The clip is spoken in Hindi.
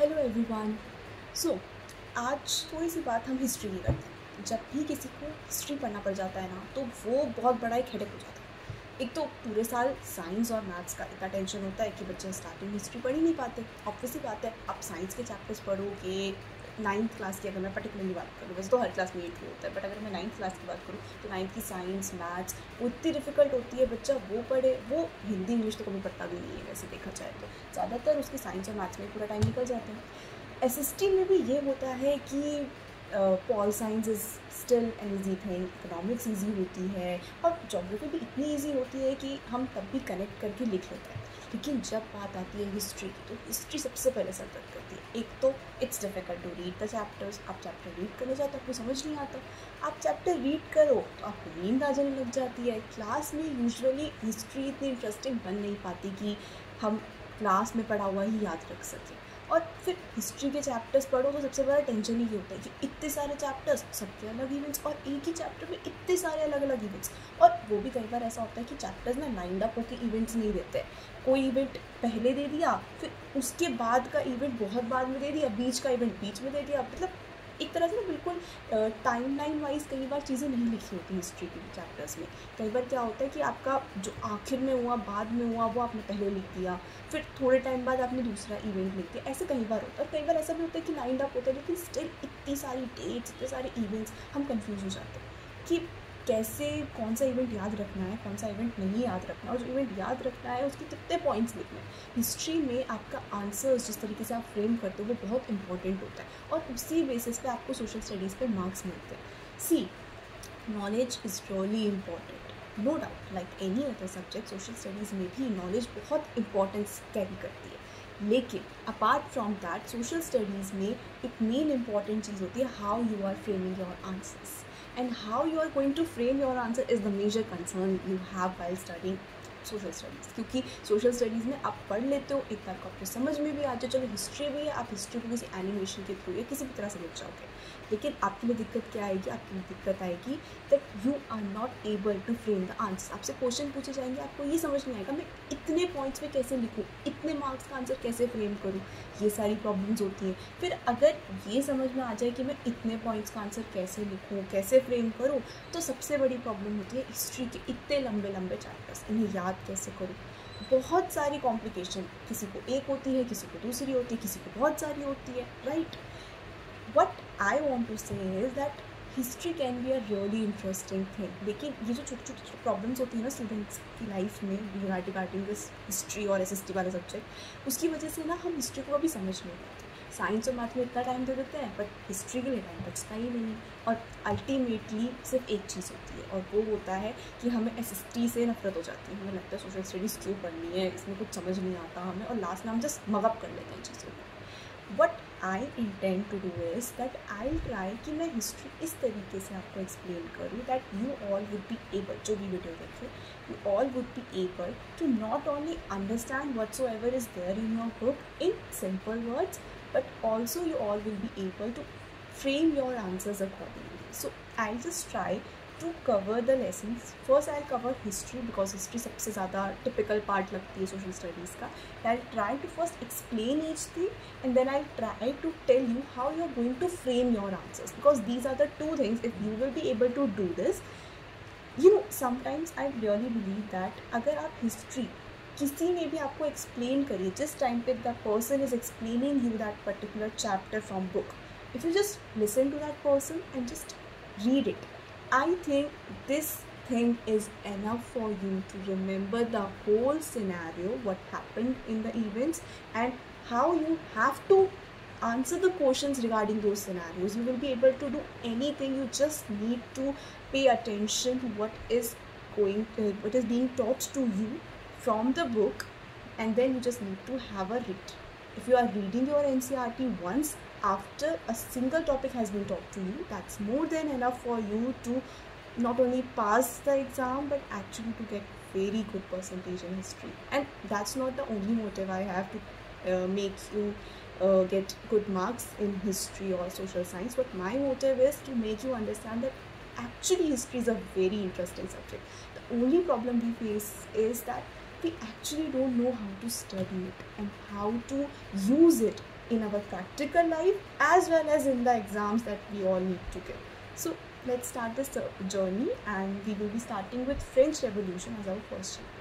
Hello everyone. सो आज थोड़ी सी बात हम हिस्ट्री की करते हैं। जब भी किसी को हिस्ट्री पढ़ना पड़ जाता है ना, तो वो बहुत बड़ा एक हेडेक हो जाता है। एक तो पूरे साल साइंस और मैथ्स का इतना टेंशन होता है कि बच्चे स्टार्टिंग हिस्ट्री पढ़ ही नहीं पाते। ऑब्वियसली बात है, आप साइंस के चैप्टर्स पढ़ोगे। नाइन्थ क्लास की अगर मैं पर्टिकुलरली बात करूँ, वैसे तो हर क्लास में ये ट्रू होता है, बट अगर मैं नाइन्थ क्लास की बात करूँ तो नाइन्थ की साइंस मैथ्स वो इतनी डिफिकल्ट होती है। बच्चा वो पढ़े, वो हिंदी इंग्लिश तो कभी पढ़ता भी नहीं है वैसे देखा जाए तो। ज़्यादातर उसके साइंस और मैथ्स में पूरा टाइम निकल जाता है। एसएसटी में भी ये होता है कि pol science is still an easy thing, economics easy होती है और जोग्राफी भी इतनी ईजी होती है कि हम तब भी कनेक्ट करके लिख लेते हैं। लेकिन जब बात आती है हिस्ट्री की, तो हिस्ट्री सबसे पहले सर दर्द करती है। एक तो it's difficult to read the chapters. आप चैप्टर रीड करने जाओ तो आपको समझ नहीं आता। आप चैप्टर रीड करो तो आपको नींद आ जाने लग जाती है। क्लास में यूजुअली हिस्ट्री इतनी इंटरेस्टिंग बन नहीं पाती कि हम क्लास में पढ़ा हुआ ही याद रख सकें। और फिर हिस्ट्री के चैप्टर्स पढ़ो तो सबसे बड़ा टेंशन ही होता है कि इतने सारे चैप्टर्स, सबके अलग इवेंट्स, और एक ही चैप्टर में इतने सारे अलग अलग इवेंट्स। और वो भी कई बार ऐसा होता है कि चैप्टर्स ना लाइंड अप होकर इवेंट्स नहीं देते। कोई इवेंट पहले दे दिया, फिर उसके बाद का इवेंट बहुत बाद में दे दिया, बीच का इवेंट बीच में दे दिया। मतलब एक तरह से ना बिल्कुल टाइम लाइन वाइज कई बार चीज़ें नहीं लिखी होती हिस्ट्री के चैप्टर्स में। कई बार क्या होता है कि आपका जो आखिर में हुआ, बाद में हुआ, वो आपने पहले लिख दिया, फिर थोड़े टाइम बाद आपने दूसरा इवेंट लिख दिया। ऐसे कई बार होता है। कई बार ऐसा भी होता है कि लाइंड अप होता है, लेकिन स्टिल इतनी सारी डेट्स, इतने सारे इवेंट्स, हम कंफ्यूज हो जाते हैं कि कैसे कौन सा इवेंट याद रखना है, कौन सा इवेंट नहीं याद रखना, और जो इवेंट याद रखना है उसके कितने पॉइंट्स लिखने हैं। हिस्ट्री में आपका आंसर्स जिस तरीके से आप फ्रेम करते हो वो बहुत इंपॉर्टेंट होता है, और उसी बेसिस पे आपको सोशल स्टडीज़ पे मार्क्स मिलते हैं। See, knowledge is really important, no doubt. Like any other subject, social studies में भी नॉलेज बहुत इंपॉर्टेंस कैरी करती है। लेकिन apart from that, social studies में एक मेन इंपॉर्टेंट चीज़ होती है how you are framing your answers, and how you are going to frame your answer is the major concern you have while studying social studies. क्योंकि सोशल स्टडीज़ में आप पढ़ लेते हो, एक बार को आपको समझ में भी आ जाए। चलो हिस्ट्री भी है, आप हिस्ट्री को किसी एनिमेशन के थ्रू या किसी भी तरह समझ जाओगे। लेकिन आपके लिए दिक्कत क्या आएगी? आपके लिए दिक्कत आएगी that you are not able to frame the answer. आपसे क्वेश्चन पूछे जाएंगे, आपको ये समझ नहीं आएगा मैं इतने पॉइंट्स में कैसे लिखूँ, इतने मार्क्स का आंसर कैसे फ्रेम करूँ। ये सारी प्रॉब्लम्स होती हैं। फिर अगर ये समझ में आ जाए कि मैं इतने पॉइंट्स का आंसर कैसे लिखूँ, कैसे फ्रेम करूँ, तो सबसे बड़ी प्रॉब्लम होती है हिस्ट्री के इतने लंबे लंबे चैप्टर्स, इन्हें याद कैसे करूँ। बहुत सारी कॉम्प्लिकेशन, किसी को एक होती है, किसी को दूसरी होती है, किसी को बहुत सारी होती है, right. What I want to say is that history can be a really interesting thing. लेकिन ये जो छोटी छोटी प्रॉब्लम्स होती है ना स्टूडेंट्स की लाइफ में रिगार्डिंग दिस हिस्ट्री और एसएसटी वाला सब्जेक्ट, उसकी वजह से ना हम हिस्ट्री को कभी समझ नहीं पाते। साइंस और मैथ में इतना टाइम दे देते हैं, बट हिस्ट्री के लिए टाइम बचता ही नहीं। और अल्टीमेटली सिर्फ एक चीज़ होती है, और वो होता है कि हमें एसएसटी से नफरत हो जाती है। हमें लगता है सोशल स्टडीज़ क्यों पढ़नी है, इसमें कुछ समझ नहीं आता हमें, और लास्ट में हम जस्ट मगअप कर लेते हैं चीज़ों को। What I intend to do is that I try कि मैं हिस्ट्री इस तरीके से आपको एक्सप्लेन करूँ that you all would be able, जो भी वीडियो देखे, you all would be able to not only understand whatsoever is there in your book in simple words, but also you all will be able to frame your answers accordingly. So I'll just try to cover the lessons. First I'll cover history because history सबसे ज़्यादा typical part लगती है social studies का. I'll try to first explain each thing, and then I'll try to tell you how you're going to frame your answers, because these are the two things. If you will be able to do this, you know, sometimes I really believe that अगर आप history किसी ने भी आपको एक्सप्लेन करिए, जिस टाइम पे the person is explaining you that particular chapter from book, if you just listen to that person and just read it, I think this thing is enough for you to remember the whole scenario, what happened in the events, and how you have to answer the questions regarding those scenarios. You will be able to do anything. You just need to pay attention to what is being taught to you from the book, and then you just need to have a read. If you are reading your NCERT once after a single topic has been taught to you, that's more than enough for you to not only pass the exam but actually to get very good percentage in history. And that's not the only motive I have to make you get good marks in history or social science, but my motive is to make you understand that actually history is a very interesting subject. The only problem we face is that we actually don't know how to study it and how to use it in our practical life as well as in the exams that we all need to give. So let's start this journey, and we will be starting with French Revolution as our first chapter.